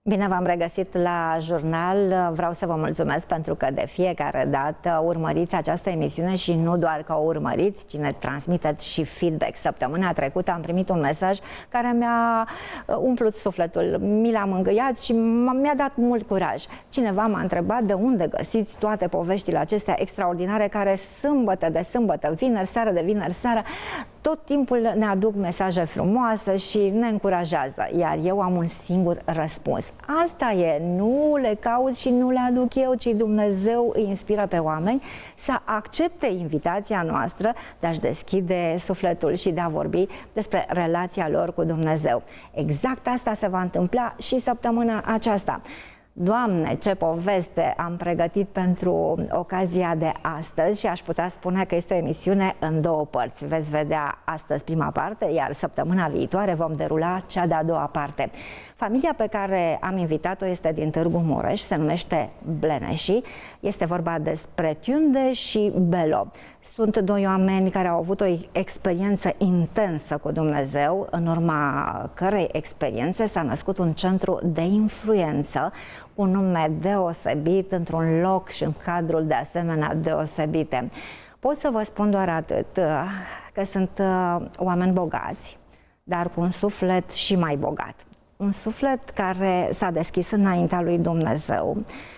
Bine v-am regăsit la jurnal. Vreau să vă mulțumesc pentru că de fiecare dată urmăriți această emisiune și nu doar că o urmăriți, ci ne transmiteți și feedback. Săptămâna trecută am primit un mesaj care mi-a umplut sufletul, mi l-a mângâiat și mi-a dat mult curaj. Cineva m-a întrebat de unde găsiți toate poveștile acestea extraordinare care sâmbătă de sâmbătă, vineri seară de vineri seară, tot timpul ne aduc mesaje frumoase și ne încurajează. Iar eu am un singur răspuns. Asta e, nu le caut și nu le aduc eu, ci Dumnezeu îi inspiră pe oameni să accepte invitația noastră de a-și deschide sufletul și de a vorbi despre relația lor cu Dumnezeu. Exact asta se va întâmpla și săptămâna aceasta. Doamne, ce poveste am pregătit pentru ocazia de astăzi și aș putea spune că este o emisiune în două părți. Veți vedea astăzi prima parte, iar săptămâna viitoare vom derula cea de-a doua parte. Familia pe care am invitat-o este din Târgu Mureș, se numește Bleneșii. Este vorba despre Tunde și Belo. Sunt doi oameni care au avut o experiență intensă cu Dumnezeu, în urma cărei experiențe s-a născut un centru de influență, un nume deosebit, într-un loc și în cadrul de asemenea deosebite. Pot să vă spun doar atât, că sunt oameni bogați, dar cu un suflet și mai bogat. Un suflet care s-a deschis înaintea lui Dumnezeu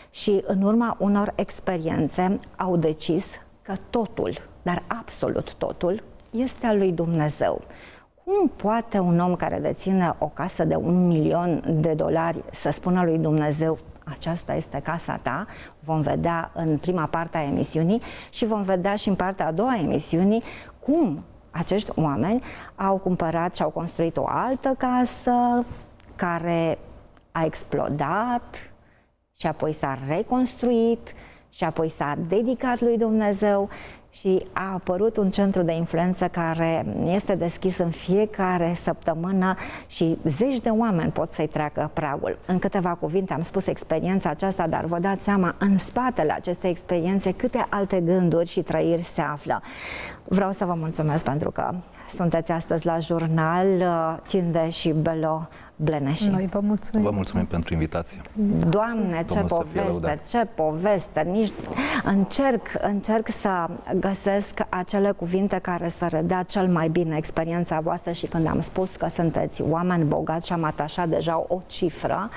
și în urma unor experiențe au decis că totul, dar absolut totul, este al lui Dumnezeu. Cum poate un om care deține o casă de $1.000.000 să spună lui Dumnezeu: aceasta este casa ta? Vom vedea în prima parte a emisiunii și vom vedea și în partea a doua a emisiunii cum acești oameni au cumpărat și au construit o altă casă care a explodat și apoi s-a reconstruit și apoi s-a dedicat lui Dumnezeu și a apărut un centru de influență care este deschis în fiecare săptămână și zeci de oameni pot să-i treacă pragul. În câteva cuvinte am spus experiența aceasta, dar vă dați seama în spatele acestei experiențe câte alte gânduri și trăiri se află. Vreau să vă mulțumesc pentru că sunteți astăzi la jurnal, Tunde și Belo Bleneșii. Noi vă mulțumim. Vă mulțumim pentru invitație. Doamne, ce poveste, ce poveste! Nici încerc să găsesc acele cuvinte care să redea cel mai bine experiența voastră și când am spus că sunteți oameni bogați și am atașat deja o cifră,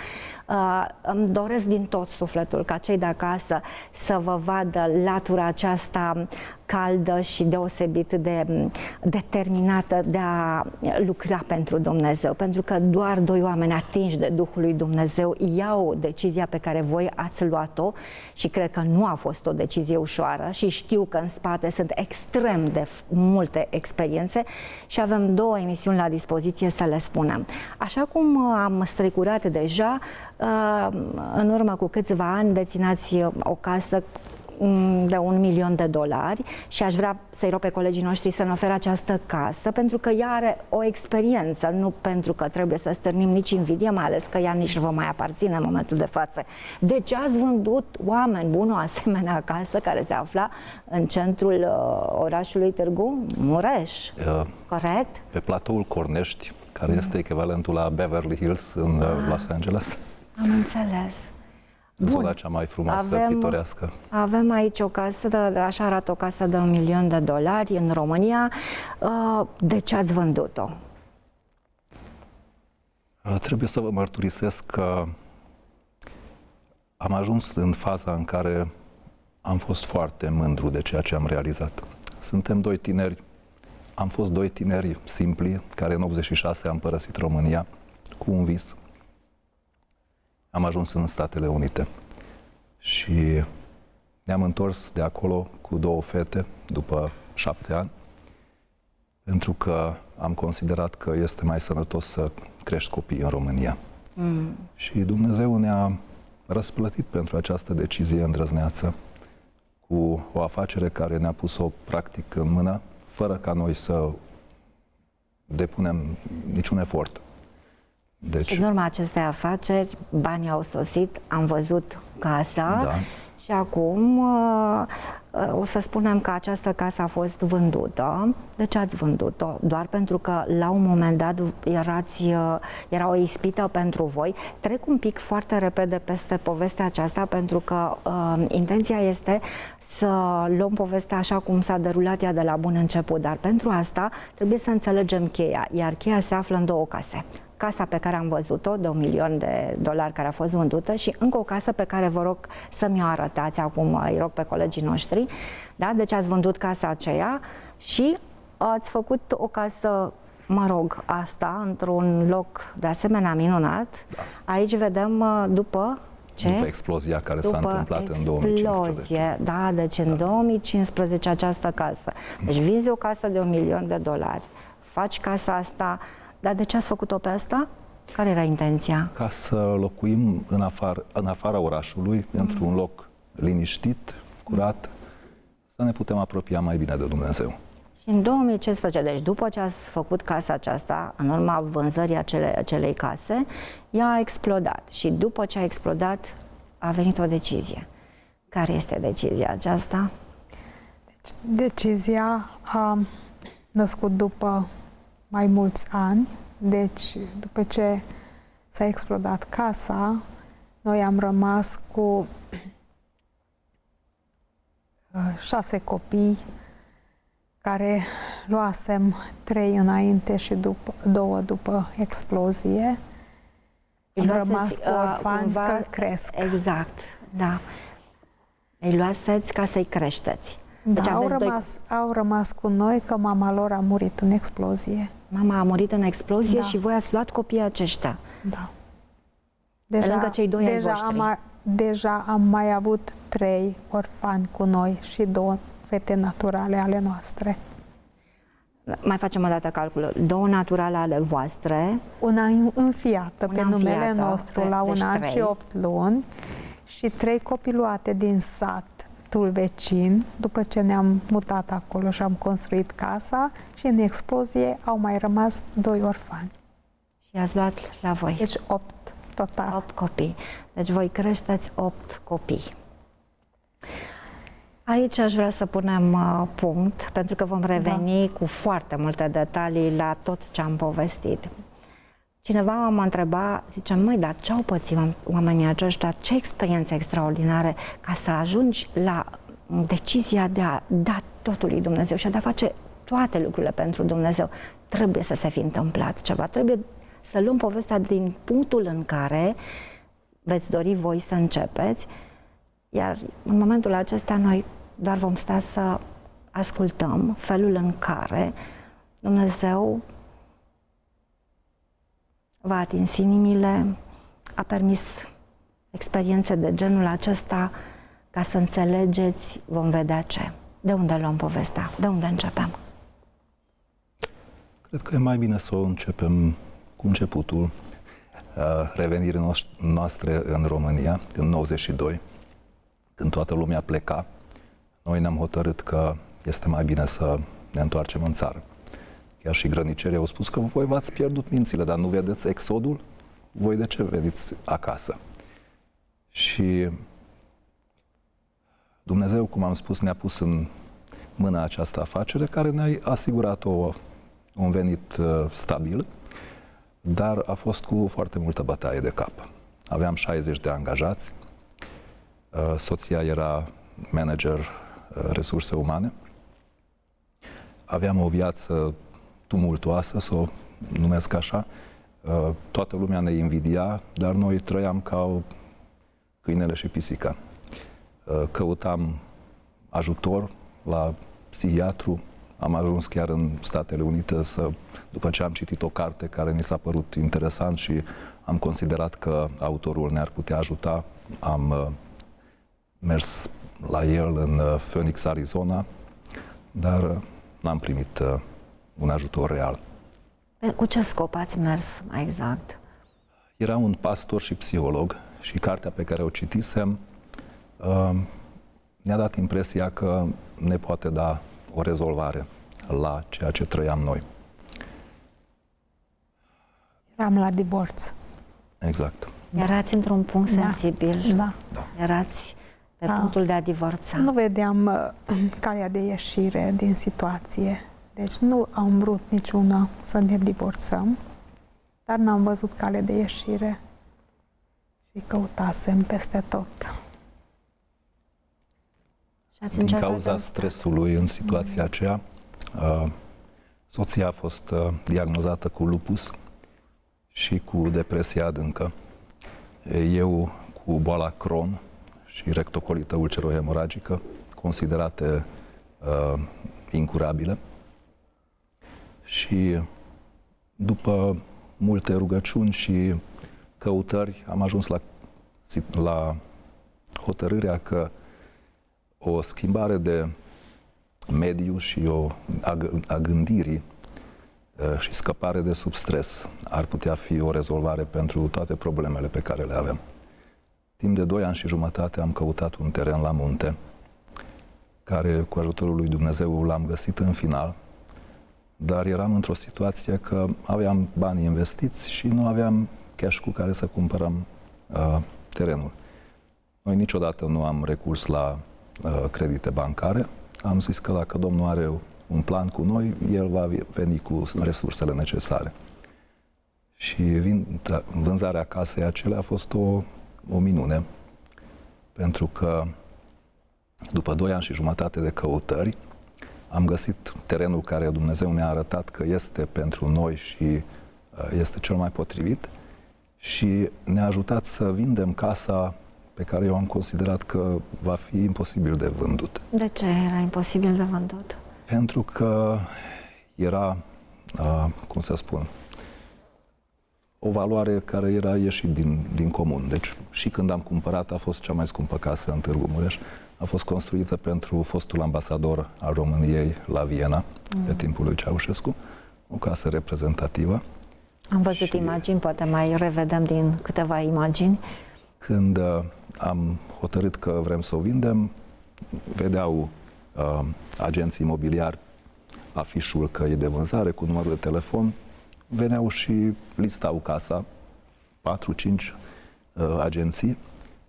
îmi doresc din tot sufletul ca cei de acasă să vă vadă latura aceasta caldă și deosebit de determinată de a lucra pentru Dumnezeu, pentru că doar doi oameni atinși de Duhul lui Dumnezeu iau decizia pe care voi ați luat-o și cred că nu a fost o decizie ușoară și știu că în spate sunt extrem de multe experiențe și avem două emisiuni la dispoziție să le spunem. Așa cum am strecurat deja, în urmă cu câțiva ani dețineați o casă de $1.000.000 și aș vrea să-i rog pe colegii noștri să ne ofere această casă pentru că ea are o experiență, nu pentru că trebuie să stârnim nici invidie, mai ales că ea nici nu vă mai aparține în momentul de față. Deci ați vândut, oameni buni, o asemenea casă care se afla în centrul orașului Târgu Mureș, corect? Pe platoul Cornești, care este echivalentul la Beverly Hills în Los Angeles. Am înțeles. Zona cea mai frumoasă, pitorească. Avem aici o casă, așa arată o casă de $1.000.000 în România. De ce ați vândut-o? Trebuie să vă mărturisesc că am ajuns în faza în care am fost foarte mândru de ceea ce am realizat. Suntem doi tineri, am fost doi tineri simpli, care în 86 am părăsit România cu un vis. Am ajuns în Statele Unite și ne-am întors de acolo cu două fete după 7 ani, pentru că am considerat că este mai sănătos să crești copii în România. Și Dumnezeu ne-a răsplătit pentru această decizie îndrăzneață cu o afacere care ne-a pus-o practic în mână, fără ca noi să depunem niciun efort. Deci, în urma acestei afaceri, banii au sosit, am văzut casa Și acum o să spunem că această casă a fost vândută. De ce ați vândut-o? Doar pentru că la un moment dat era o ispită pentru voi. Trec un pic foarte repede peste povestea aceasta pentru că intenția este să luăm povestea așa cum s-a derulat ea de la bun început, dar pentru asta trebuie să înțelegem cheia, iar cheia se află în două case. Casa pe care am văzut-o, de $1.000.000 care a fost vândută, și încă o casă pe care vă rog să mi-o arătați acum, îi rog pe colegii noștri. Da? Deci ați vândut casa aceea și ați făcut o casă, mă rog, asta, într-un loc de asemenea minunat. Da. Aici vedem după ce? După explozia care s-a întâmplat în 2015. Da, deci în 2015 această casă. Deci vinzi o casă de $1.000.000, faci casa asta. Dar de ce ați făcut-o pe asta? Care era intenția? Ca să locuim în afara orașului, într-un loc liniștit, curat, să ne putem apropia mai bine de Dumnezeu. Și în 2015, deci după ce ați făcut casa aceasta, în urma vânzării acelei case, ea a explodat. Și după ce a explodat, a venit o decizie. Care este decizia aceasta? Deci, decizia a născut după mai mulți ani, deci după ce s-a explodat casa, noi am rămas cu 6 copii, care luasem 3 înainte și 2 după explozie. Am rămas cu orfani să-l cresc. Exact, da. Îi luaseți ca să-i creșteți. Deci da, au rămas cu noi că mama lor a murit în explozie. Mama a murit în explozie și voi ați luat copiii aceștia. Da. Pe lângă cei 2 ai voștri. Deja am mai avut 3 orfani cu noi și 2 fete naturale ale noastre. Mai facem o dată calculul. 2 naturale ale voastre. Una înfiată pe numele nostru la 1 an și 8 luni și 3 copiluate din satul vecin, după ce ne-am mutat acolo și am construit casa, și în explozie au mai rămas 2 orfani. Și i-ați luat la voi. Deci 8 total. 8 copii. Deci voi creșteți 8 copii. Aici aș vrea să punem punct, pentru că vom reveni cu foarte multe detalii la tot ce am povestit. Cineva m-a întrebat, zice, măi, dar ce au pățit oamenii aceștia, ce experiențe extraordinare ca să ajungi la decizia de a da totul lui Dumnezeu și de a face toate lucrurile pentru Dumnezeu. Trebuie să se fi întâmplat ceva, trebuie să luăm povestea din punctul în care veți dori voi să începeți, iar în momentul acesta noi doar vom sta să ascultăm felul în care Dumnezeu v-a atins inimile, a permis experiențe de genul acesta ca să înțelegeți, vom vedea ce. De unde luăm povestea? De unde începem? Cred că e mai bine să o începem cu începutul revenirii noastre în România, în 92, când toată lumea pleca. Noi ne-am hotărât că este mai bine să ne întoarcem în țară. Chiar și grănicerii au spus că voi v-ați pierdut mințile, dar nu vedeți exodul? Voi de ce veniți acasă? Și Dumnezeu, cum am spus, ne-a pus în mâna această afacere care ne-a asigurat un venit stabil, dar a fost cu foarte multă bătaie de cap. Aveam 60 de angajați, soția era manager resurse umane, aveam o viață tumultuoasă, să o numesc așa, toată lumea ne invidia, dar noi trăiam ca câinele și pisica. Căutam ajutor la psihiatru, am ajuns chiar în Statele Unite după ce am citit o carte care mi s-a părut interesant și am considerat că autorul ne-ar putea ajuta, am mers la el în Phoenix, Arizona, dar n-am primit un ajutor real. Cu ce scop ați mers mai exact? Era un pastor și psiholog și cartea pe care o citisem ne-a dat impresia că ne poate da o rezolvare la ceea ce trăiam noi. Eram la divorț. Exact. Erați într-un punct sensibil. Da. Erați Pe punctul de a divorța. Nu vedeam calea de ieșire din situație. Deci nu am vrut niciuna să ne divorțăm, dar n-am văzut calea de ieșire și căutasem peste tot. Din cauza stresului în situația aceea, soția a fost diagnozată cu lupus și cu depresie adâncă. Eu cu boala Crohn și rectocolită ulcerohemoragică, considerate incurabile. Și după multe rugăciuni și căutări am ajuns la hotărârea că o schimbare de mediu și a gândirii și scăpare de sub stres ar putea fi o rezolvare pentru toate problemele pe care le avem. Timp de 2 ani și jumătate am căutat un teren la munte, care cu ajutorul lui Dumnezeu l-am găsit în final, dar eram într-o situație că aveam bani investiți și nu aveam cash cu care să cumpărăm terenul. Noi niciodată nu am recurs la credite bancare. Am zis că dacă Domnul are un plan cu noi, El va veni cu resursele necesare. Și vânzarea casei acelea a fost o minune, pentru că după 2 ani și jumătate de căutări, am găsit terenul care Dumnezeu ne-a arătat că este pentru noi și este cel mai potrivit și ne-a ajutat să vindem casa pe care eu am considerat că va fi imposibil de vândut. De ce era imposibil de vândut? Pentru că era, cum să spun, o valoare care era ieșit din comun. Deci și când am cumpărat a fost cea mai scumpă casă în Târgu Mureș. A fost construită pentru fostul ambasador al României la Viena, pe timpul lui Ceaușescu, o casă reprezentativă. Am văzut imagini, poate mai revedem din câteva imagini. Când am hotărât că vrem să o vindem, vedeau agenții imobiliari afișul că e de vânzare cu numărul de telefon, veneau și listau casa, 4-5 agenții,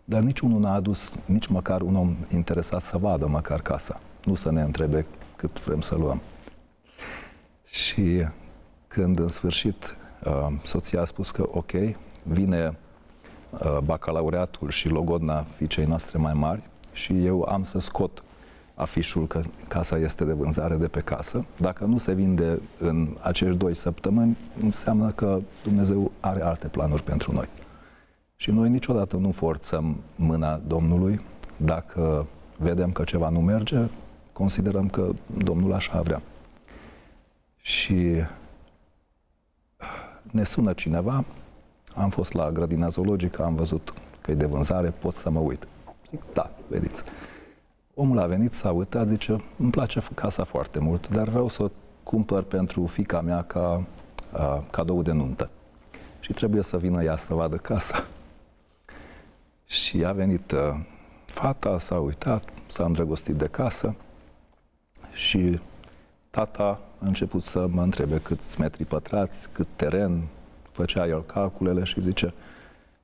dar niciunul n-a adus nici măcar un om interesat să vadă măcar casa, nu să ne întrebe cât vrem să luăm. Și când în sfârșit soția a spus că ok, vine bacalaureatul și logodna fiicei noastre mai mari și eu am să scot afișul că casa este de vânzare de pe casă. Dacă nu se vinde în acești 2 săptămâni, înseamnă că Dumnezeu are alte planuri pentru noi. Și noi niciodată nu forțăm mâna Domnului. Dacă vedem că ceva nu merge, considerăm că Domnul așa vrea. Și ne sună cineva, am fost la grădina zoologică, am văzut că e de vânzare, pot să mă uit. Zic, da, vedeți. Omul a venit, s-a uitat, zice, îmi place casa foarte mult, dar vreau să o cumpăr pentru fiica mea ca cadou de nuntă. Și trebuie să vină ea să vadă casa. Și a venit fata, s-a uitat, s-a îndrăgostit de casă și tata a început să mă întrebe câți metri pătrați, cât teren, făcea el calculele și zice,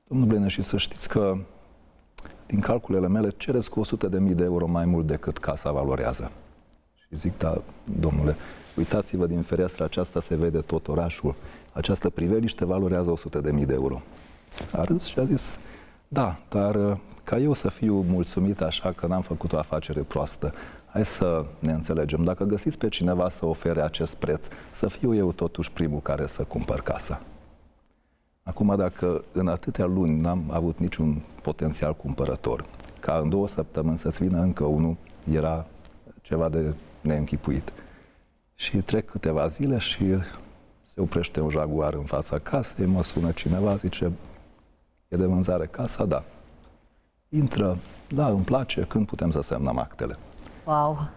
domnul Bleneș, să știți că din calculele mele cereți cu 100.000 de euro mai mult decât casa valorează. Și zic, da, domnule, uitați-vă din fereastra aceasta, se vede tot orașul, această priveliște valorează 100.000 de euro. A râs și a zis, da, dar ca eu să fiu mulțumit așa că n-am făcut o afacere proastă, hai să ne înțelegem. Dacă găsiți pe cineva să ofere acest preț, să fiu eu totuși primul care să cumpăr casa. Acum, dacă în atâtea luni n-am avut niciun potențial cumpărător, ca în 2 săptămâni să-ți vină încă unul, era ceva de neînchipuit. Și trec câteva zile și se oprește un Jaguar în fața casei, mă sună cineva, zice, e de vânzare casa? Da. Intră, da, îmi place, când putem să semnăm actele? Wow!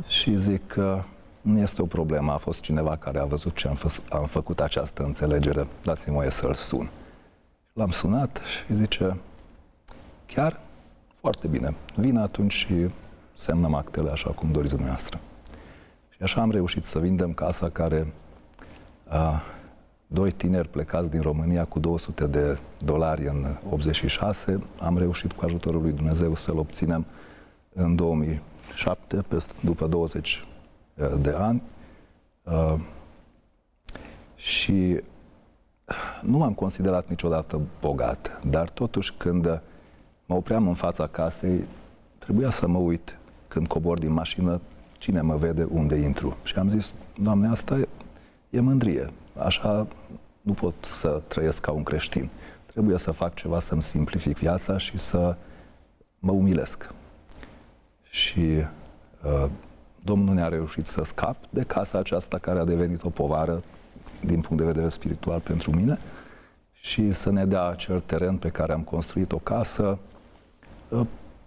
Și zic că nu este o problemă, a fost cineva care a văzut ce am făcut această înțelegere, dați-mi voie să-l sun. L-am sunat și zice, chiar? Foarte bine, vine atunci și semnăm actele așa cum doriți dumneavoastră. Și așa am reușit să vindem casa care 2 tineri plecați din România cu $200 în 86. Am reușit cu ajutorul lui Dumnezeu să-l obținem în 2007, după 20 de ani. Și nu m-am considerat niciodată bogat, dar totuși când mă opream în fața casei, trebuia să mă uit când cobor din mașină, cine mă vede, unde intru. Și am zis, Doamne, asta e mândrie. Așa nu pot să trăiesc ca un creștin. Trebuie să fac ceva să-mi simplific viața și să mă umilesc. Și Domnul ne-a reușit să scap de casa aceasta care a devenit o povară din punct de vedere spiritual pentru mine și să ne dea acel teren pe care am construit o casă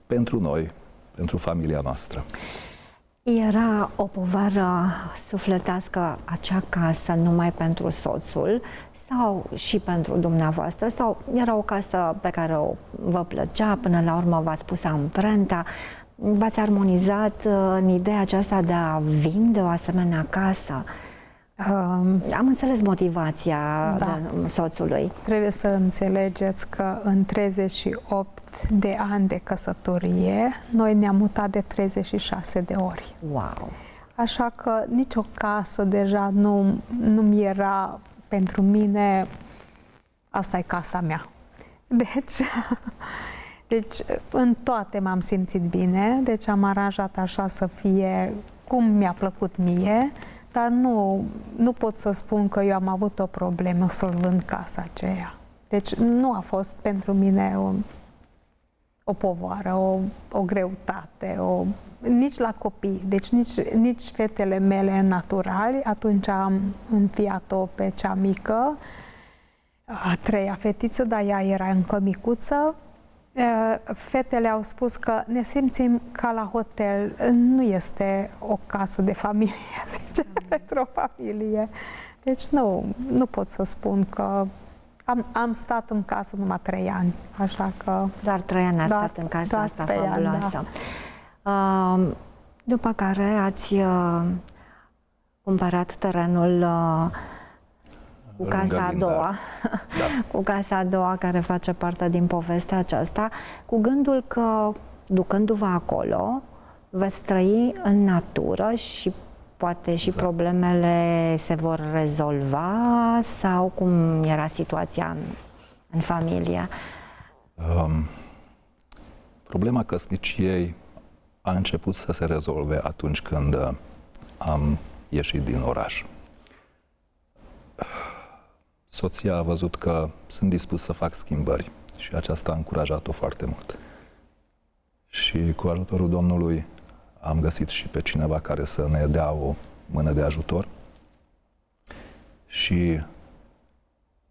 pentru noi, pentru familia noastră. Era o povară sufletească acea casă numai pentru soțul sau și pentru dumneavoastră? Sau era o casă pe care vă plăcea, până la urmă v-ați pus amprenta, v-ați armonizat în ideea aceasta de a vinde o asemenea casă? Am înțeles motivația soțului. Trebuie să înțelegeți că în 38 de ani de căsătorie, noi ne-am mutat de 36 de ori. Wow! Așa că nicio casă deja nu mi era pentru mine, asta e casa mea. Deci în toate m-am simțit bine, deci am aranjat așa să fie cum mi-a plăcut mie, dar nu pot să spun că eu am avut o problemă să-l vând casa aceea. Deci nu a fost pentru mine o povară, o greutate, nici la copii. Deci nici fetele mele naturali, atunci am înfiat-o pe cea mică, a treia fetiță, dar ea era încă micuță. Fetele au spus că ne simțim ca la hotel, nu este o casă de familie, zice, pentru o familie. Deci nu pot să spun că am stat în casă numai 3 ani, așa că... Doar 3 ani ați stat în casa asta fabuloasă. Da. După care ați cumpărat terenul cu casa a doua, cu casa a doua care face parte din povestea aceasta, cu gândul că, ducându-vă acolo, veți trăi în natură și poate și problemele se vor rezolva, sau cum era situația în familie? Problema căsniciei a început să se rezolve atunci când am ieșit din oraș. Soția a văzut că sunt dispus să fac schimbări și aceasta a încurajat-o foarte mult. Și cu ajutorul Domnului am găsit și pe cineva care să ne dea o mână de ajutor și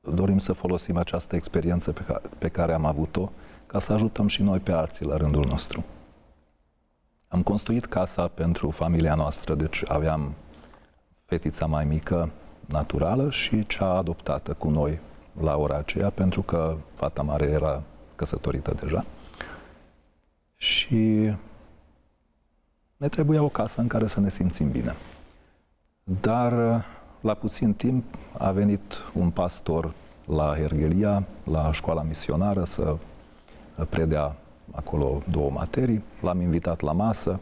dorim să folosim această experiență pe care am avut-o ca să ajutăm și noi pe alții la rândul nostru. Am construit casa pentru familia noastră, deci aveam fetița mai mică, naturală, și cea adoptată cu noi la ora aceea, pentru că fata mare era căsătorită deja. Și ne trebuia o casă în care să ne simțim bine. Dar la puțin timp a venit un pastor la Herghelia, la școala misionară, să predea acolo 2 materii. L-am invitat la masă.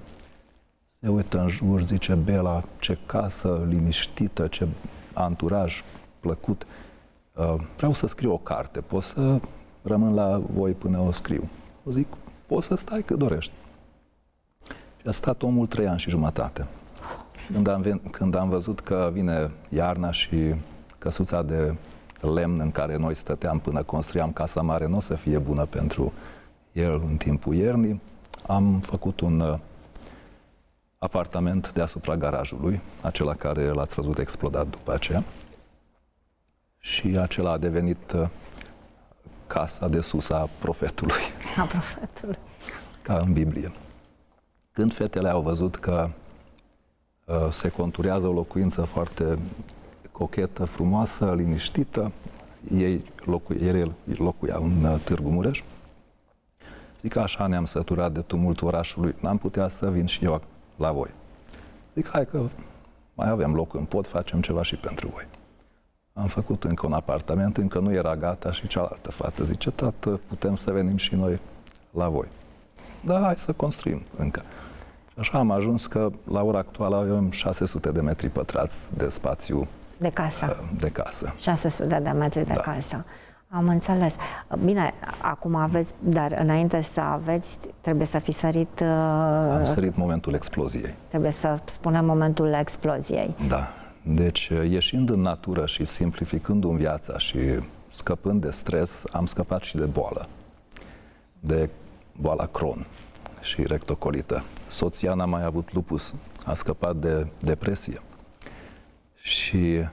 Se uită în jur, zice: Bela, ce casă liniștită, ce anturaj plăcut. Vreau să scriu o carte, pot să rămân la voi până o scriu? Zic: poți să stai cât dorești. Și a stat omul 3 ani și jumătate. Când am văzut că vine iarna și căsuța de lemn în care noi stăteam până construiam casa mare nu o să fie bună pentru el în timpul iernii, am făcut un apartament deasupra garajului, acela care l-ați văzut explodat după aceea. Și acela a devenit casa de sus a profetului. A profetului. Ca în Biblie. Când fetele au văzut că se conturează o locuință cochetă, frumoasă, liniștită, ele locuiau în Târgu Mureș, zic: așa ne-am săturat de tumultul orașului, n-am putea să vin și eu la voi. Zic: hai că mai avem loc în pod, facem ceva și pentru voi. Am făcut încă un apartament, încă nu era gata și cealaltă fată zice, tată, putem să venim și noi la voi. Da, hai să construim încă. Și așa am ajuns că la ora actuală avem 600 de metri pătrați de spațiu de casă. 600 de metri de casă. Am înțeles. Bine, acum aveți, dar înainte să aveți, trebuie să fi sărit... Am sărit momentul exploziei. Trebuie să spunem momentul exploziei. Da. Deci, ieșind în natură și simplificându-mi viața și scăpând de stres, am scăpat și de boală. De boala Crohn și rectocolită. Soția n-a mai avut lupus, a scăpat de depresie. Și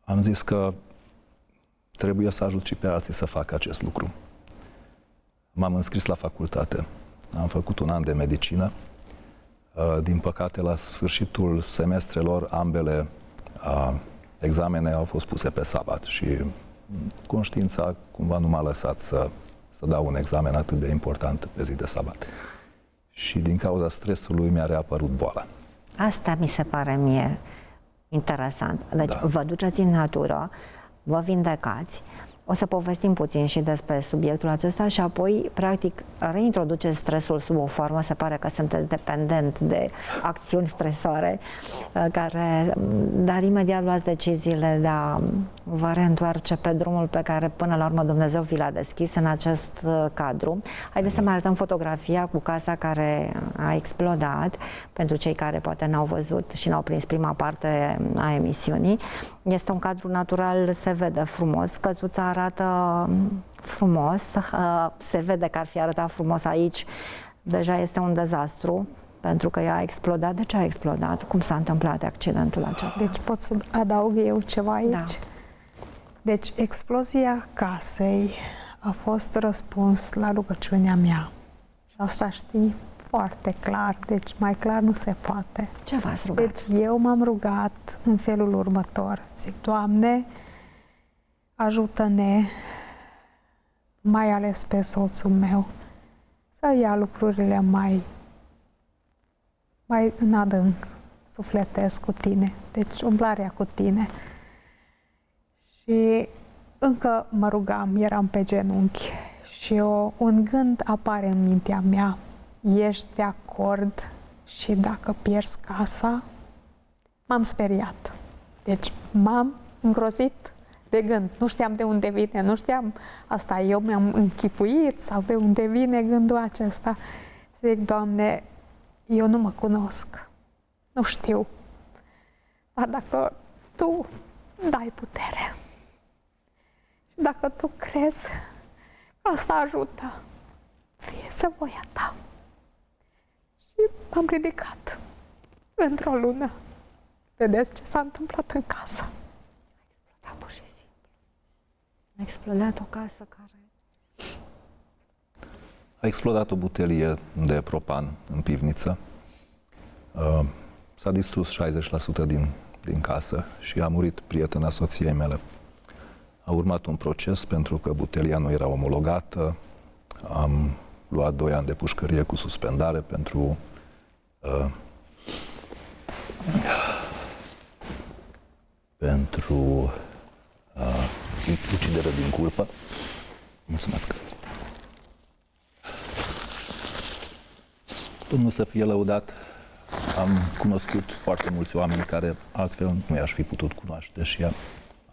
am zis că trebuie să ajut și pe alții să facă acest lucru. M-am înscris la facultate. Am făcut un an de medicină. Din păcate, la sfârșitul semestrelor, ambele examene au fost puse pe sabat și conștiința cumva nu m-a lăsat să dau un examen atât de important pe zi de sabat. Și din cauza stresului mi-a reapărut boala. Asta mi se pare mie interesant. Deci vă duceți în natură, vă vindecați, o să povestim puțin și despre subiectul acesta și apoi, practic, reintroduceți stresul sub o formă, se pare că sunteți dependent de acțiuni stresoare, dar imediat luați deciziile de a vă reîntoarce pe drumul pe care până la urmă Dumnezeu vi l-a deschis în acest cadru. Haideți să mai arătăm fotografia cu casa care a explodat, pentru cei care poate n-au văzut și n-au prins prima parte a emisiunii. Este un cadru natural, se vede frumos, căsuța arată frumos, se vede că ar fi arătat frumos aici, deja este un dezastru, pentru că ea a explodat. De ce a explodat? Cum s-a întâmplat accidentul acesta? Deci pot să adaug eu ceva aici? Da. Deci explozia casei a fost răspuns la rugăciunea mea. Și asta știi foarte clar, deci mai clar nu se poate. Ce v-ați rugat? Deci eu m-am rugat în felul următor. Zic, Doamne, ajută-ne, mai ales pe soțul meu, să ia lucrurile mai în adânc, sufletesc cu tine, deci umblarea cu tine. Și încă mă rugam, eram pe genunchi și un gând apare în mintea mea, ești de acord și dacă pierzi casa? M-am speriat, deci m-am îngrozit de gând. Nu știam de unde vine, nu știam asta. Eu mi-am închipuit sau de unde vine gândul acesta. Și zic, Doamne, eu nu mă cunosc, nu știu. Dar dacă Tu dai putere și dacă Tu crezi că asta ajută, fie să voia Ta. Și m-am ridicat într-o lună. Vedeți ce s-a întâmplat în casă. Pur și simplu. A explodat o casă care... A explodat o butelie de propan în pivniță. S-a distrus 60% din casă și a murit prietena soției mele. A urmat un proces pentru că butelia nu era omologată. Am luat 2 ani de pușcărie cu suspendare pentru ucidere din culpă. Mulțumesc. Domnul să fie lăudat. Am cunoscut foarte mulți oameni care altfel nu i-aș fi putut cunoaște și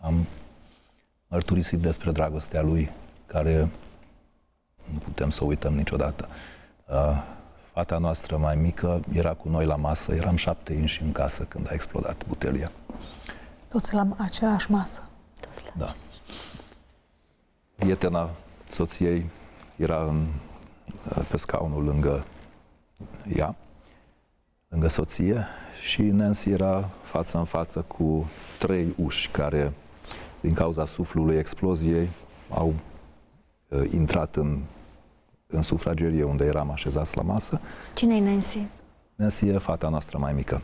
am mărturisit despre dragostea lui, care nu putem să o uităm niciodată. Fata noastră mai mică era cu noi la masă, eram 7 inși în casă când a explodat butelia. Toți la același masă? Da. Prietena soției era pe scaunul lângă ea, lângă soție, și Nancy era față în față cu 3 uși care, din cauza suflului exploziei, au intrat în sufragerie unde eram așezați la masă. Cine-i Nancy? Nancy e fata noastră mai mică.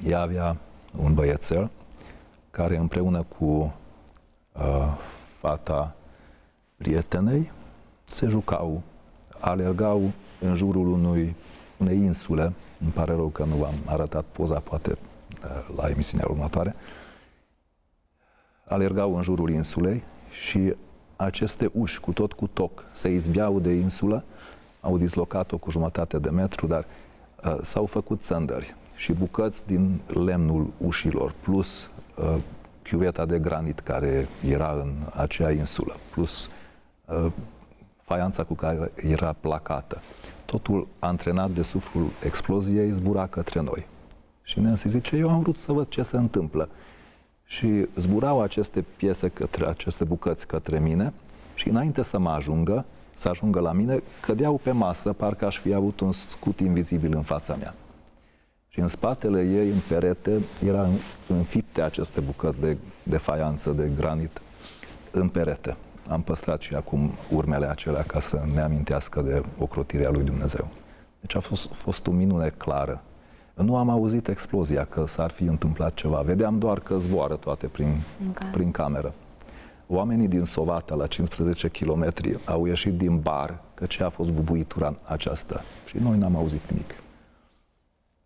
Ea avea un băiețel care împreună cu fata prietenei se jucau, alergau în jurul unei insule. Îmi pare rău că nu v-am arătat poza, poate la emisiunea următoare. alergau în jurul insulei și aceste uși, cu tot cu toc, se izbeau de insulă, au dislocat-o cu 1,5 de metru, dar s-au făcut țândări și bucăți din lemnul ușilor, plus chiuveta de granit care era în acea insulă, plus faianța cu care era placată. Totul antrenat de suflul exploziei zbura către noi. Și Nancy zice, eu am vrut să văd ce se întâmplă. Și zburau aceste piese aceste bucăți către mine și înainte să ajungă la mine, cădeau pe masă, parcă aș fi avut un scut invizibil în fața mea. Și în spatele ei, în perete, era înfipte aceste bucăți de faianță, de granit, în perete. Am păstrat și acum urmele acelea ca să ne amintească de ocrotirea lui Dumnezeu. Deci a fost o minune clară. Nu am auzit explozia, că s-ar fi întâmplat ceva. Vedeam doar că zboară toate prin cameră. Oamenii din Sovata, la 15 km, au ieșit din bar, că ce a fost bubuitura aceasta. Și noi n-am auzit nimic.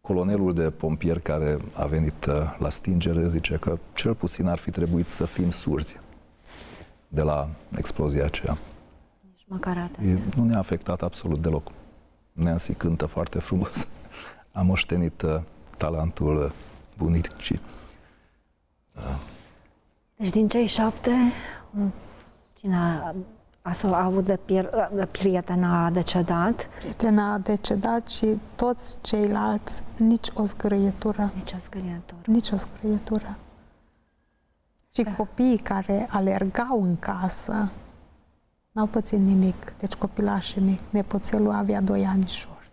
Colonelul de pompieri care a venit la stingere zice că cel puțin ar fi trebuit să fim surzi de la explozia aceea. Nici măcar atât. Nu ne-a afectat absolut deloc. Nancy cântă foarte frumos. Am moștenit talentul bunicii. Deci din cei 7, cine a avut de prietena a decedat? Prietena a decedat și toți ceilalți nici o zgârietură. Nici o zgârietură. Nici o zgârietură. Și copiii care alergau în casă n-au pățit nimic. Deci copilașii mei, nepoțelul avea 2 anișori.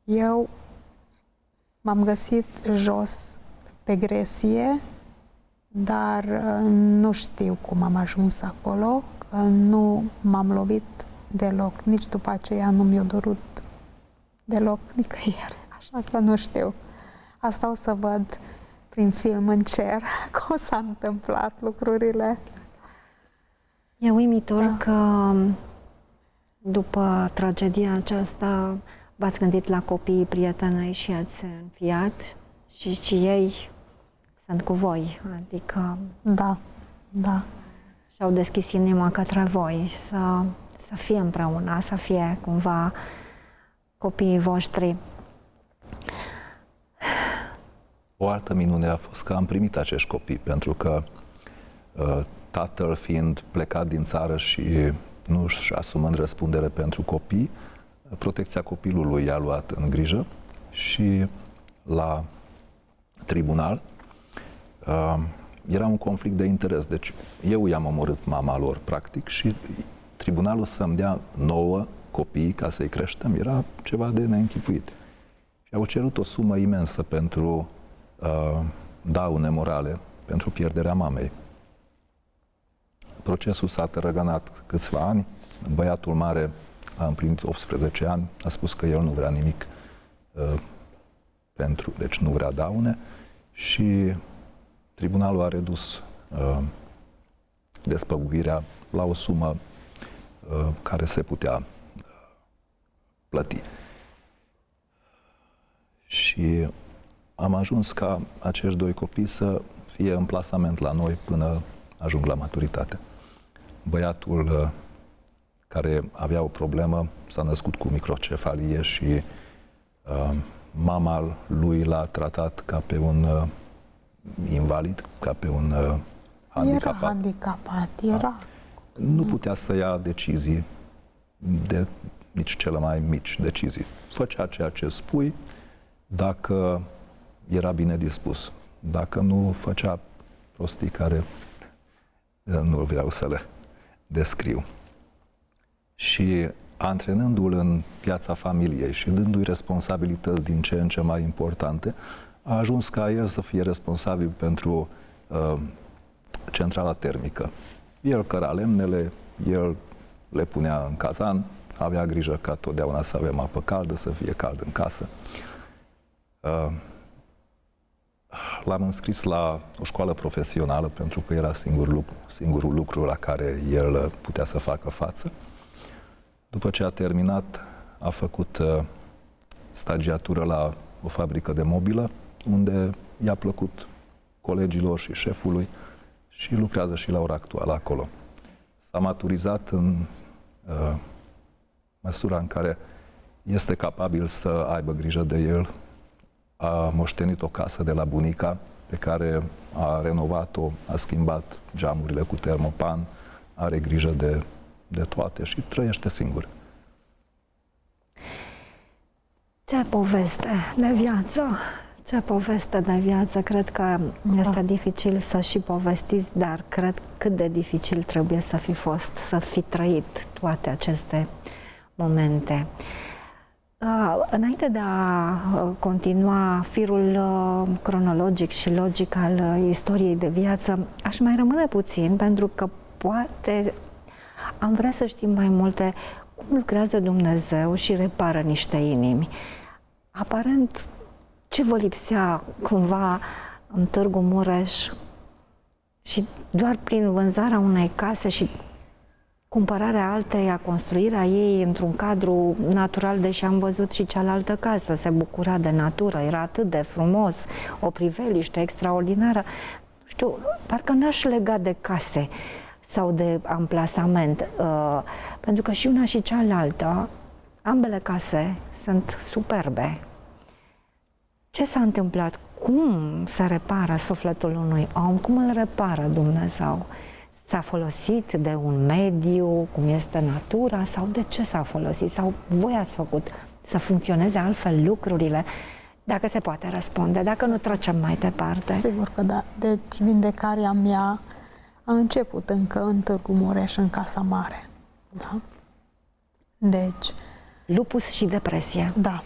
Eu m-am găsit jos pe gresie, dar nu știu cum am ajuns acolo, că nu m-am lovit deloc. Nici după aceea nu mi-a durut deloc nicăieri, așa că nu știu. Asta o să văd prin film în cer, cum s-a întâmplat lucrurile. E uimitor că după tragedia aceasta v-ați gândit la copiii prietenei și ați înfiat și ei sunt cu voi, adică... Da, da. Și-au deschis inima către voi să fie împreună, să fie cumva copiii voștri. O altă minune a fost că am primit acești copii, pentru că tatăl fiind plecat din țară și nu își asumând răspundere pentru copii, protecția copilului i-a luat în grijă și la tribunal era un conflict de interes. Deci eu i-am omorât mama lor, practic, și tribunalul să-mi dea 9 copii ca să-i creștem era ceva de neînchipuit. Și au cerut o sumă imensă pentru daune morale, pentru pierderea mamei. Procesul s-a tărăgănat câțiva ani. Băiatul mare a împlinit 18 ani, a spus că el nu vrea nimic deci nu vrea daune și tribunalul a redus despăgubirea la o sumă care se putea plăti. Și am ajuns ca acești 2 copii să fie în plasament la noi până ajung la maturitate. Băiatul care avea o problemă s-a născut cu microcefalie și mama lui l-a tratat ca pe un invalid, ca pe un handicapat. Era handicapat, era. Nu putea să ia decizii, nici cele mai mici decizii. Făcea ceea ce spui, dacă era bine dispus. Dacă nu, făcea prostii care nu vreau să le descriu. Și antrenându-l în viața familiei și dându-i responsabilități din ce în ce mai importante, a ajuns ca el să fie responsabil pentru centrala termică. El căra lemnele, el le punea în cazan, avea grijă ca totdeauna să avem apă caldă, să fie cald în casă. L-am înscris la o școală profesională pentru că era singurul lucru la care el putea să facă față. După ce a terminat, a făcut stagiatură la o fabrică de mobilă, unde i-a plăcut colegilor și șefului și lucrează și la ora actuală acolo. S-a maturizat în măsura în care este capabil să aibă grijă de el. A moștenit o casă de la bunica pe care a renovat-o, a schimbat geamurile cu termopan, are grijă de toate și trăiește singur. Ce poveste de viață! Ce poveste de viață! Cred că este dificil să și povestiți, dar cred cât de dificil trebuie să fi fost, să fi trăit toate aceste momente. Înainte de a continua firul cronologic și logic al istoriei de viață, aș mai rămâne puțin, pentru că poate am vrea să știm mai multe cum lucrează Dumnezeu și repară niște inimi. Aparent, ce vă lipsea cumva în Târgu Mureș și doar prin vânzarea unei case și cumpărarea alteia, construirea ei într-un cadru natural, deși am văzut și cealaltă casă, se bucura de natură, era atât de frumos, o priveliște extraordinară. Știu, parcă n-aș lega de case sau de amplasament, pentru că și una și cealaltă, ambele case sunt superbe. Ce s-a întâmplat? Cum se repară sufletul unui om? Cum îl repară Dumnezeu? S-a folosit de un mediu, cum este natura, sau de ce s-a folosit? Sau voi ați făcut să funcționeze altfel lucrurile? Dacă se poate răspunde, dacă nu trecem mai departe. Sigur că da. Deci vindecarea mea a început încă în Târgu Mureș, în Casa Mare. Da? Deci... Lupus și depresie. Da.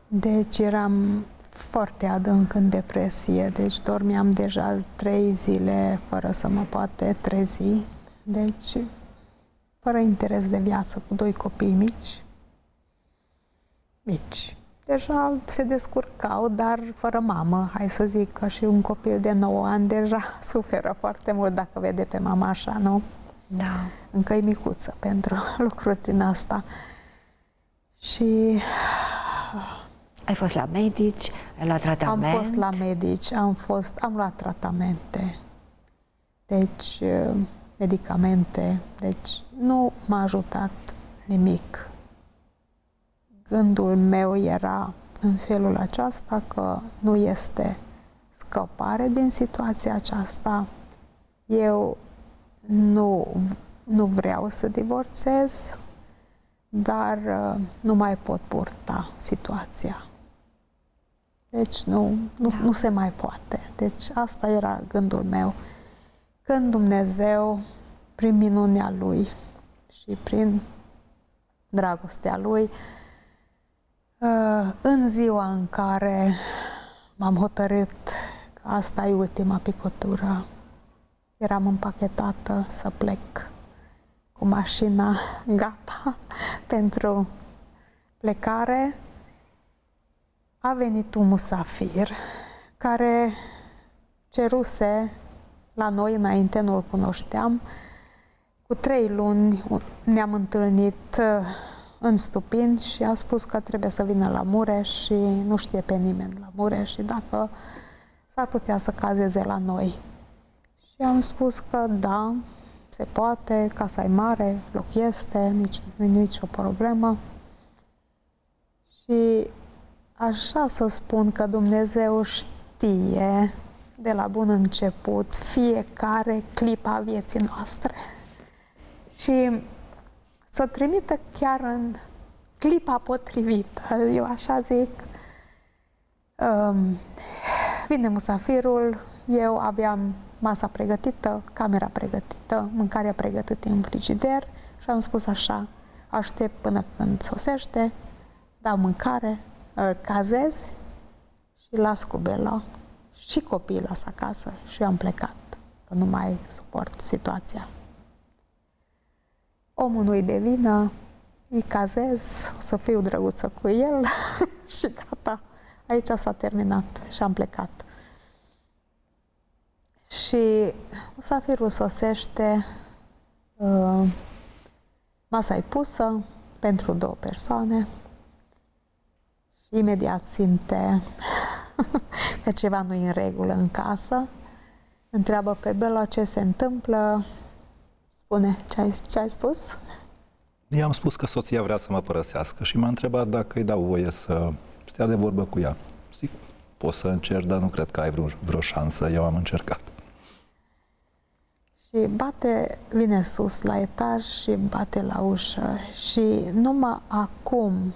Deci eram foarte adânc în depresie, deci dormeam deja 3 zile fără să mă poate trezi, deci fără interes de viață, cu 2 copii mici. Deja se descurcau, dar fără mamă, hai să zic că și un copil de 9 ani deja suferă foarte mult dacă vede pe mama așa, nu? Da. Încă e micuță pentru lucruri din asta. Și... Ai fost la medici, ai luat tratament? Am fost la medici, am luat tratamente, deci medicamente, deci nu m-a ajutat nimic. Gândul meu era în felul acesta că nu este scăpare din situația aceasta. Eu nu vreau să divorțez, dar nu mai pot purta situația. Deci nu se mai poate. Deci asta era gândul meu. Când Dumnezeu, prin minunea Lui și prin dragostea Lui, în ziua în care m-am hotărât că asta e ultima picotură, eram împachetată să plec cu mașina gata pentru plecare, a venit un musafir care ceruse la noi, înainte nu-l cunoșteam, cu 3 luni ne-am întâlnit în Stupin și a spus că trebuie să vină la Mureș și nu știe pe nimeni la Mureș și dacă s-ar putea să cazeze la noi. Și am spus că da, se poate, casa e mare, loc este, nu e nicio problemă. Și așa să spun că Dumnezeu știe de la bun început fiecare clipă a vieții noastre. Și să trimită chiar în clipa potrivită, eu așa zic. Vine musafirul, eu aveam masa pregătită, camera pregătită, mâncarea pregătită în frigider și am spus așa, aștept până când sosește, dau mâncare, îl cazez și las cu Bela și copiii las acasă și eu am plecat, că nu mai suport situația. Omul nu-i de vină, îi cazez, o să fiu drăguță cu el și gata. Aici s-a terminat și am plecat. Și musafirul sosește, masa e pusă pentru 2 persoane și imediat simte că ceva nu e în regulă în casă. întreabă pe Bela ce se întâmplă. Spune, ce ai spus? I-am spus că soția vrea să mă părăsească și m-a întrebat dacă îi dau voie să stea de vorbă cu ea. Zic, poți să încerci, dar nu cred că ai vreo șansă. Eu am încercat. Și vine sus la etaj și bate la ușă. Și numai acum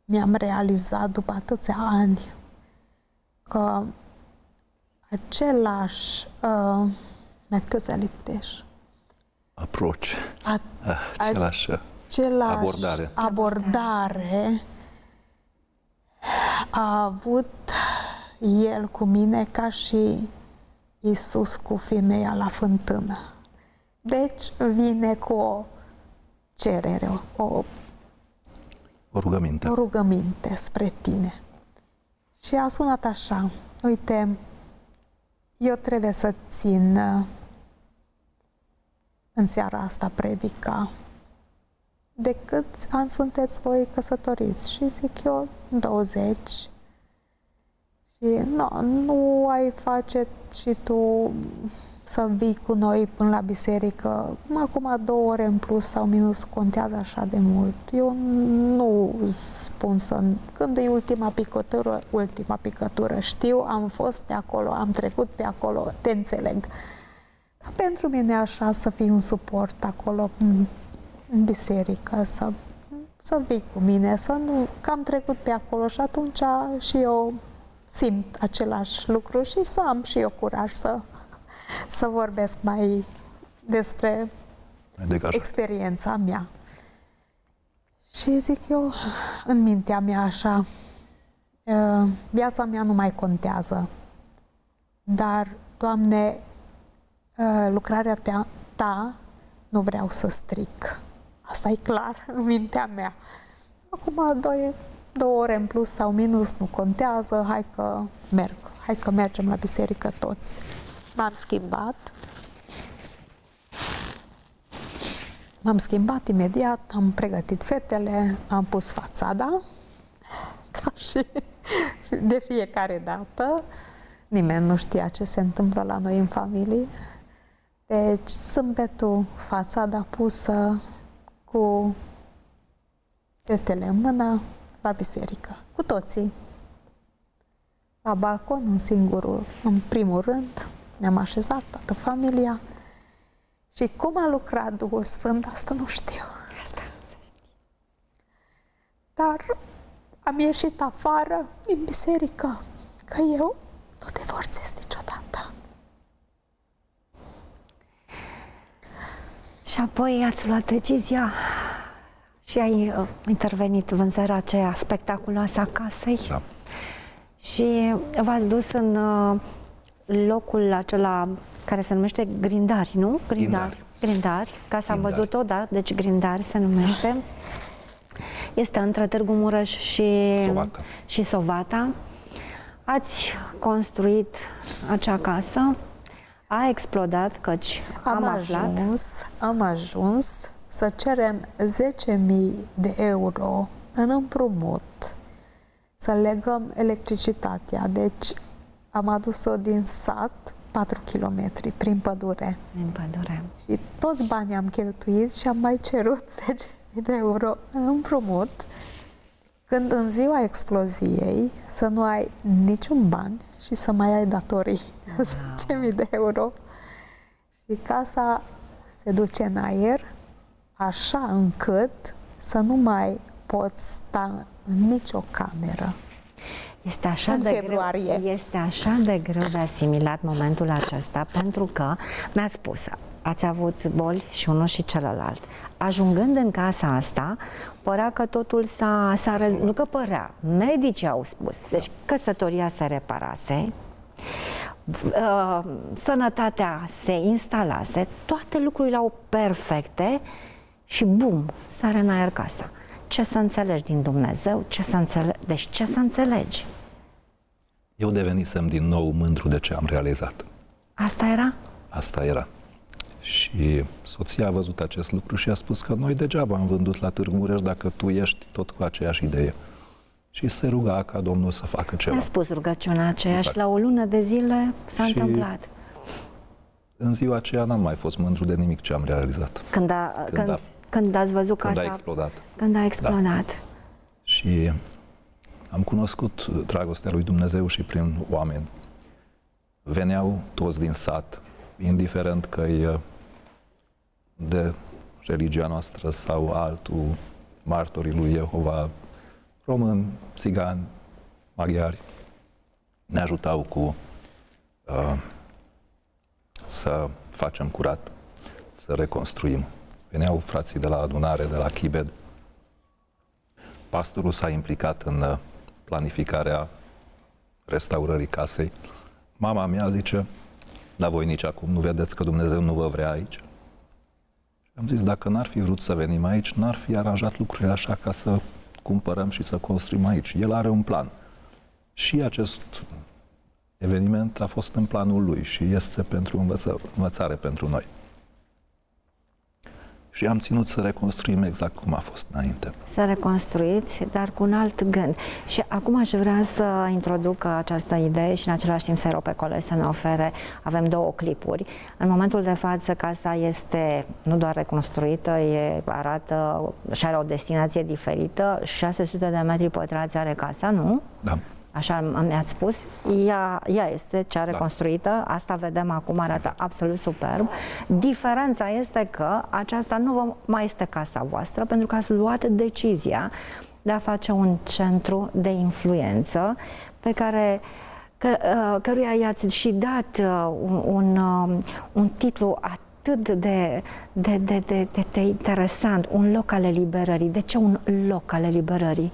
mi-am realizat, după atâția ani, că același Approach. Același abordare a avut el cu mine ca și Iisus cu femeia la fântână. Deci vine cu o cerere, o rugăminte spre tine. Și a sunat așa: uite, eu trebuie să țin în seara asta predica. De câți ani sunteți voi căsătoriți? Și zic eu, 20. Și nu ai face și tu să vii cu noi până la biserică. Acum 2 ore în plus sau minus contează așa de mult. Eu nu spun când e ultima picătură. Știu, am fost pe acolo, am trecut pe acolo, te înțeleg. Dar pentru mine așa să fii un suport acolo în biserică, să vii cu mine, că am trecut pe acolo și atunci și eu simt același lucru și să am și eu curaj să vorbesc mai despre experiența mea. Și zic eu, în mintea mea așa, viața mea nu mai contează, dar, Doamne, lucrarea Ta nu vreau să stric. Asta e clar în mintea mea. Acum 2 ore în plus sau minus nu contează, hai că mergem la biserică toți. M-am schimbat imediat, am pregătit fetele, am pus fațada, ca și de fiecare dată. Nimeni nu știa ce se întâmplă la noi în familie. Deci, sâmbetul, fațada pusă, cu fetele în mână, la biserică, cu toții. La balcon, în primul rând, ne-am așezat, toată familia. Și cum a lucrat Duhul Sfânt, asta nu știu. Asta nu se știe. Dar am ieșit afară din biserică, că eu nu divorțez niciodată. Și apoi ați luat decizia și ai intervenit vânzarea aceea spectaculoasă a casei. Da. Și v-ați dus în locul acela care se numește Grindari, nu? Grindari. Casa am văzut-o, da? Deci Grindari se numește. Este între Târgu Mureș și Sovata. Ați construit acea casă, a explodat, căci am ajuns să cerem 10.000 de euro în împrumut, să legăm electricitatea. Deci am adus-o din sat 4 kilometri prin pădure. Și toți banii am cheltuit și am mai cerut 10.000 de euro în împrumut, când în ziua exploziei să nu ai niciun ban și să mai ai datorii. 10.000 de euro. Și casa se duce în aer așa încât să nu mai poți sta în nicio cameră. Este așa de greu de asimilat momentul acesta, pentru că mi-ați spus, ați avut boli și unul și celălalt. Ajungând în casa asta, părea că totul nu că părea, medicii au spus. Deci căsătoria se reparase, sănătatea se instalase, toate lucrurile au perfecte și bum, sare în aer casa. Ce să înțelegi din Dumnezeu? Deci ce să înțelegi? Eu devenisem din nou mândru de ce am realizat. Asta era? Asta era. Și soția a văzut acest lucru și a spus că noi degeaba am vândut la Târgu Mureș dacă tu ești tot cu aceeași idee. și se ruga ca Domnul să facă ceva. Mi-a spus rugăciunea aceea Exact. și la o lună de zile s-a Și întâmplat. În ziua aceea n-am mai fost mândru de nimic ce am realizat. Când ați văzut Când casa? a explodat. Când a explodat. Da. Și am cunoscut dragostea lui Dumnezeu și prin oameni. Veneau toți din sat, indiferent că e de religia noastră sau altul, martorii lui Jehova, români, țigani, maghiari, ne ajutau cu să facem curat, să reconstruim. Veneau frații de la adunare, de la Chibed. Pastorul s-a implicat în planificarea restaurării casei. Mama mea zice, dar voi nici acum nu vedeți că Dumnezeu nu vă vrea aici? Am zis, dacă n-ar fi vrut să venim aici, n-ar fi aranjat lucrurile așa ca să cumpărăm și să construim aici. El are un plan. Și acest eveniment a fost în planul lui și este pentru învățare pentru noi. Și am ținut să reconstruim exact cum a fost înainte. Să reconstruiți, dar cu un alt gând. Și acum aș vrea să introduc această idee și în același timp să rog pe colegi să ne ofere. Avem 2 clipuri. În momentul de față, casa este nu doar reconstruită, arată și are o destinație diferită. 600 de metri pătrați are casa, nu? Da. Așa mi-ați spus, ea este cea reconstruită, asta vedem acum, arată absolut superb. Diferența este că aceasta nu mai este casa voastră, pentru că ați luat decizia de a face un centru de influență pe căruia i-ați și dat un titlu atât de interesant, un loc al eliberării. De ce un loc al eliberării?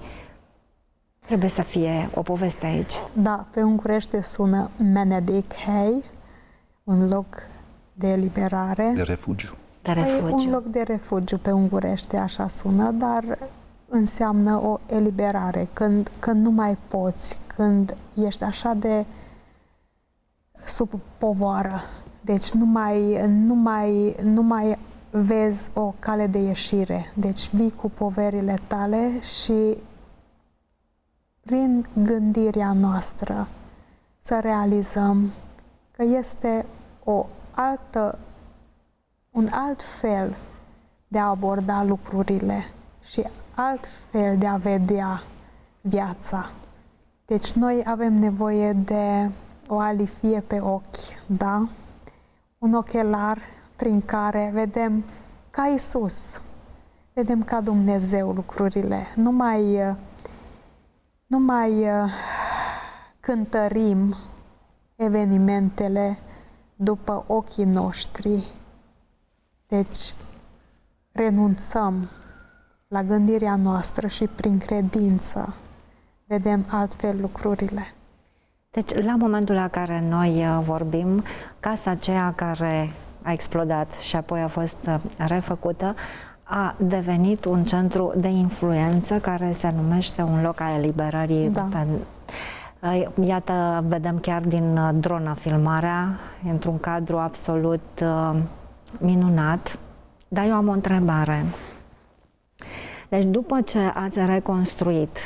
Trebuie să fie o poveste aici. Da, pe ungurește sună Menedékhely, un loc de eliberare. De refugiu. De refugiu. Un loc de refugiu pe ungurește, așa sună, dar înseamnă o eliberare. Când nu mai poți, când ești așa de sub povoară, deci nu mai vezi o cale de ieșire. Deci vii cu poverile tale și prin gândirea noastră să realizăm că este un alt fel de a aborda lucrurile și alt fel de a vedea viața. Deci noi avem nevoie de o alifie pe ochi, da? Un ochelar prin care vedem ca Iisus, vedem ca Dumnezeu lucrurile. Nu mai cântărim evenimentele după ochii noștri. Deci renunțăm la gândirea noastră și prin credință vedem altfel lucrurile. Deci, la momentul la care noi vorbim, casa aceea care a explodat și apoi a fost refăcută, a devenit un centru de influență care se numește un loc al eliberării. Da. Iată, vedem chiar din dronă filmarea, într-un cadru absolut minunat. Dar eu am o întrebare. Deci, după ce ați reconstruit,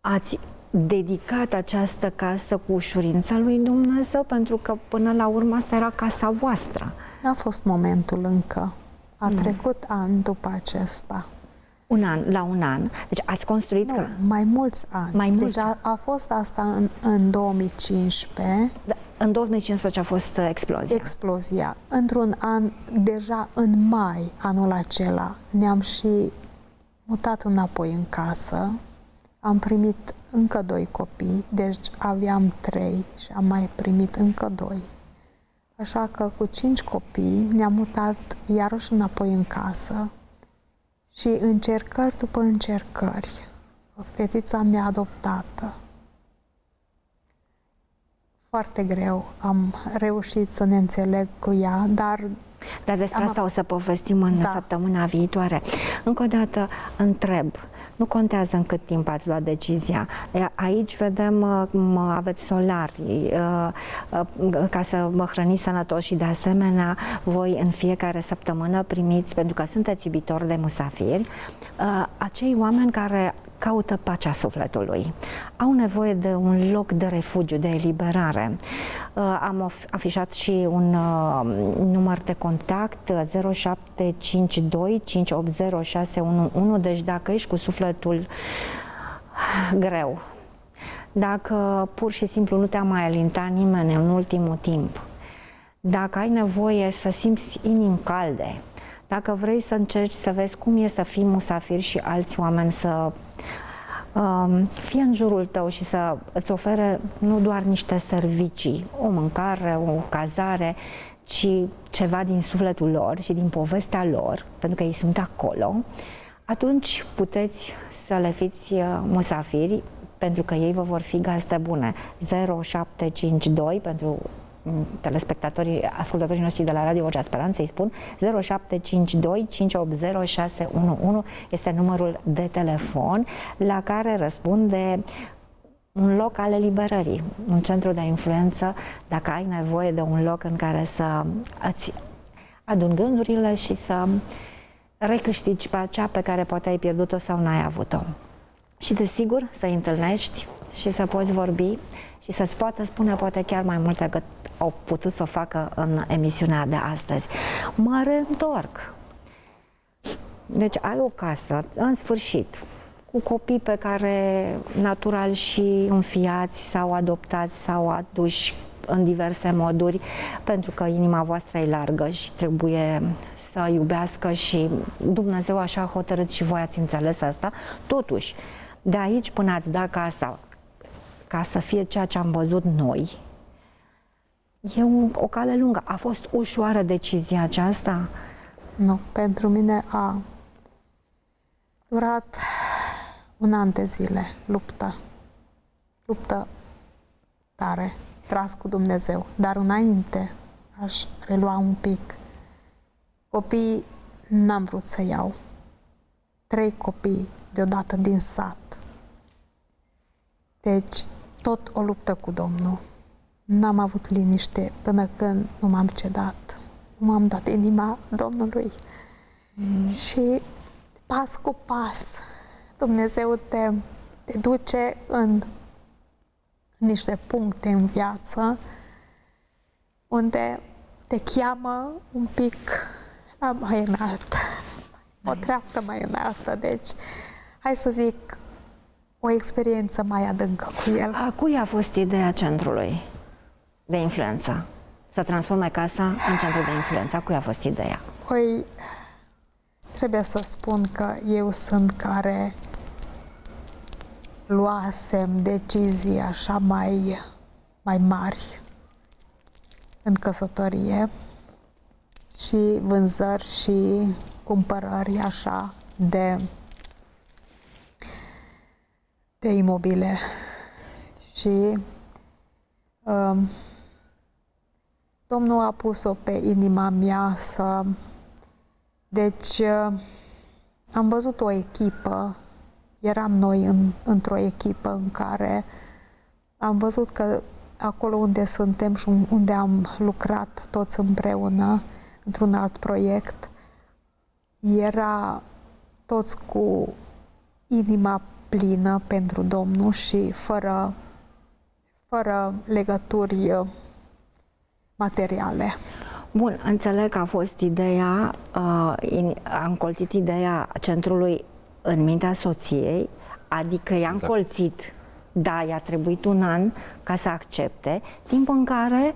ați dedicat această casă cu ușurința lui Dumnezeu, pentru că până la urmă asta era casa voastră. N-a fost momentul încă. A trecut ani după acesta. La un an. Deci ați construit... Nu, mai mulți ani. Deci a fost asta în 2015. Da, în 2015 a fost explozia. Explozia. Într-un an, deja în mai anul acela, ne-am și mutat înapoi în casă. Am primit încă 2 copii, deci aveam 3 și am mai primit încă 2. Așa că cu 5 copii ne-am mutat iarăși înapoi în casă și încercări după încercări. Fetița mea adoptată. Foarte greu am reușit să ne înțeleg cu ea, dar Dar despre asta o să povestim în săptămâna viitoare. Încă o dată întreb, nu contează în cât timp ați luat decizia. Aici vedem, aveți solari ca să vă hrăniți sănătos și de asemenea voi în fiecare săptămână primiți, pentru că sunteți iubitori de musafiri, acei oameni care caută pacea sufletului. Au nevoie de un loc de refugiu, de eliberare. Am afișat și un număr de contact 0752 580 611, deci dacă ești cu sufletul greu, dacă pur și simplu nu te-a mai alintat nimeni în ultimul timp, dacă ai nevoie să simți inimi calde, dacă vrei să încerci să vezi cum e să fii musafir și alți oameni să fie în jurul tău și să îți ofere nu doar niște servicii, o mâncare, o cazare, ci ceva din sufletul lor și din povestea lor, pentru că ei sunt acolo, atunci puteți să le fiți musafiri, pentru că ei vă vor fi gazde bune. 0752 pentru telespectatorii, ascultătorii noștri de la Radio Vocea Speranței, spun 0752 580 611 este numărul de telefon la care răspunde un loc al eliberării, un centru de influență, dacă ai nevoie de un loc în care să îți aduni gândurile și să recâștigi pacea pe care poate ai pierdut-o sau n-ai avut-o. Și desigur să-i întâlnești și să poți vorbi și să-ți poată spune poate chiar mai mult decât au putut să o facă în emisiunea de astăzi. Mă reîntorc. Deci ai o casă, în sfârșit, cu copii pe care natural și înfiați sau adoptați sau aduși în diverse moduri, pentru că inima voastră e largă și trebuie să iubească și Dumnezeu așa a hotărât și voi ați înțeles asta. Totuși, de aici până ați da casa ca să fie ceea ce am văzut noi, e o cale lungă. A fost ușoară decizia aceasta? Nu, pentru mine a durat un an de zile, luptă tare, tras cu Dumnezeu. Dar înainte aș relua un pic. Copiii n-am vrut să iau. 3 copii deodată din sat. Deci, tot o luptă cu Domnul. N-am avut liniște până când nu m-am cedat. Nu m-am dat inima Domnului. Și pas cu pas, Dumnezeu te duce în niște puncte în viață unde te cheamă un pic mai înalt, o treaptă mai înaltă. Deci, hai să zic, o experiență mai adâncă cu el. A cui a fost ideea centrului de influență? Să transforme casa în centru de influență. A cui a fost ideea? Păi, trebuie să spun că eu sunt care luasem decizii așa mai mari în căsătorie și vânzări și cumpărări așa de imobile și Domnul a pus-o pe inima mea să... Deci am văzut o echipă, eram noi într-o echipă în care am văzut că acolo unde suntem și unde am lucrat toți împreună într-un alt proiect, era toți cu inima plină pentru Domnul și fără legături materiale. Bun, înțeleg că a fost ideea, a încolțit ideea centrului în mintea soției, adică i-a încolțit, da, i-a trebuit un an ca să accepte, timp în care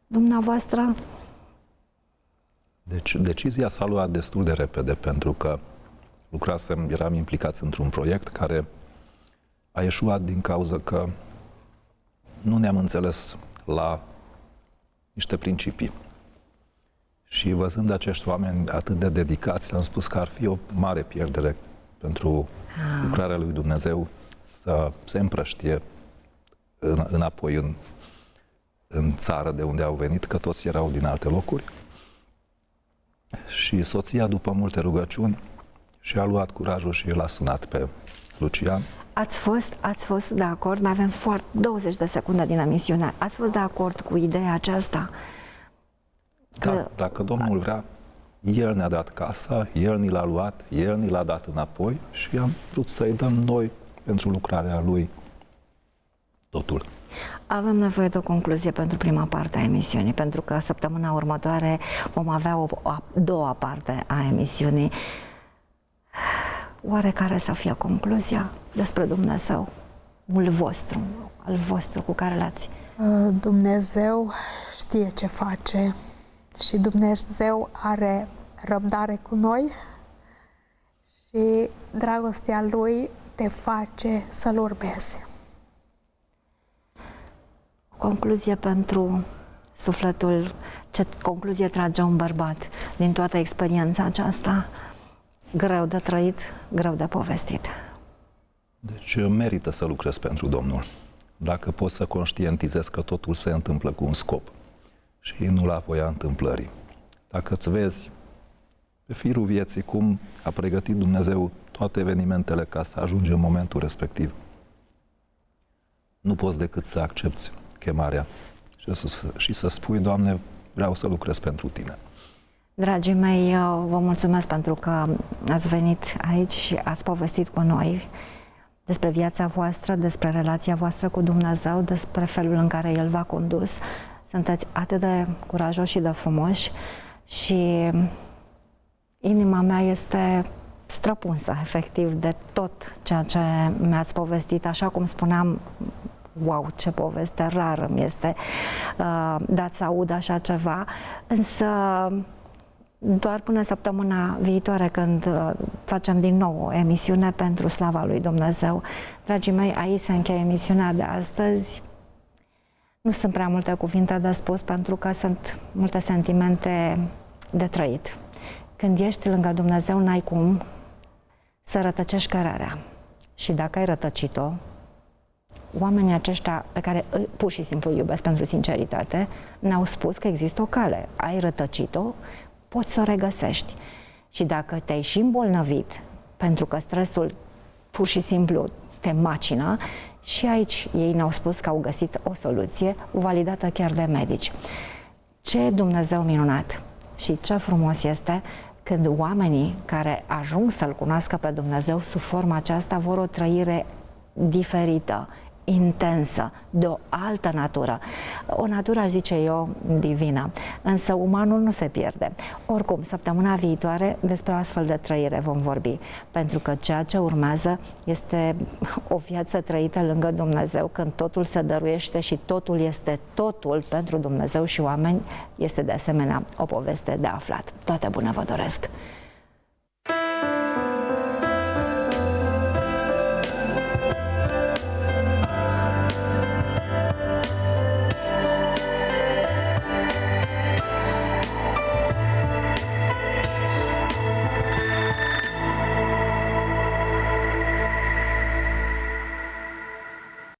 dumneavoastră... Deci decizia s-a luat destul de repede, pentru că eram implicați într-un proiect care a eșuat din cauza că nu ne-am înțeles la niște principii. Și văzând acești oameni atât de dedicați, am spus că ar fi o mare pierdere pentru lucrarea lui Dumnezeu să se împrăștie înapoi în țară de unde au venit, că toți erau din alte locuri. Și soția, după multe rugăciuni, și-a luat curajul și l-a sunat pe Lucian. Ați fost de acord, mai avem 20 de secunde din emisiune, ați fost de acord cu ideea aceasta? Da, dacă Domnul vrea, El ne-a dat casa, El ni l-a luat, El ni l-a dat înapoi și am vrut să-i dăm noi, pentru lucrarea Lui, totul. Avem nevoie de o concluzie pentru prima parte a emisiunii, pentru că săptămâna următoare vom avea o a doua parte a emisiunii. Oare care să fie concluzia despre Dumnezeu, al vostru cu care l-ați? Dumnezeu știe ce face și Dumnezeu are răbdare cu noi și dragostea Lui te face să-L urmezi. Concluzie pentru sufletul, ce concluzie trage un bărbat din toată experiența aceasta? Greu de trăit, greu de povestit. Deci merită să lucrezi pentru Domnul. Dacă poți să conștientizezi că totul se întâmplă cu un scop și nu la voia întâmplării. Dacă îți vezi pe firul vieții cum a pregătit Dumnezeu toate evenimentele ca să ajungi în momentul respectiv, nu poți decât să accepti chemarea și să spui, Doamne, vreau să lucrez pentru Tine. Dragii mei, vă mulțumesc pentru că ați venit aici și ați povestit cu noi despre viața voastră, despre relația voastră cu Dumnezeu, despre felul în care El v-a condus. Sunteți atât de curajoși și de frumoși și inima mea este străpunsă, efectiv, de tot ceea ce mi-ați povestit. Așa cum spuneam, wow, ce poveste rară mi este dat să aud așa ceva, însă doar până săptămâna viitoare, când facem din nou o emisiune pentru slava lui Dumnezeu. Dragii mei, aici se încheie emisiunea de astăzi. Nu sunt prea multe cuvinte de spus, pentru că sunt multe sentimente de trăit. Când ești lângă Dumnezeu, n-ai cum să rătăcești cărarea. Și dacă ai rătăcit-o, oamenii aceștia pe care pur și simplu îi iubesc pentru sinceritate, ne-au spus că există o cale. Ai rătăcit-o, poți să o regăsești. Și dacă te-ai și îmbolnăvit, pentru că stresul pur și simplu te macină, și aici ei ne-au spus că au găsit o soluție, validată chiar de medici. Ce Dumnezeu minunat și ce frumos este când oamenii care ajung să-L cunoască pe Dumnezeu sub forma aceasta vor o trăire diferită, intensă, de o altă natură. O natură, aș zice eu, divină. Însă umanul nu se pierde. Oricum, săptămâna viitoare despre o astfel de trăire vom vorbi. Pentru că ceea ce urmează este o viață trăită lângă Dumnezeu, când totul se dăruiește și totul este totul pentru Dumnezeu și oameni, este de asemenea o poveste de aflat. Toate bune vă doresc!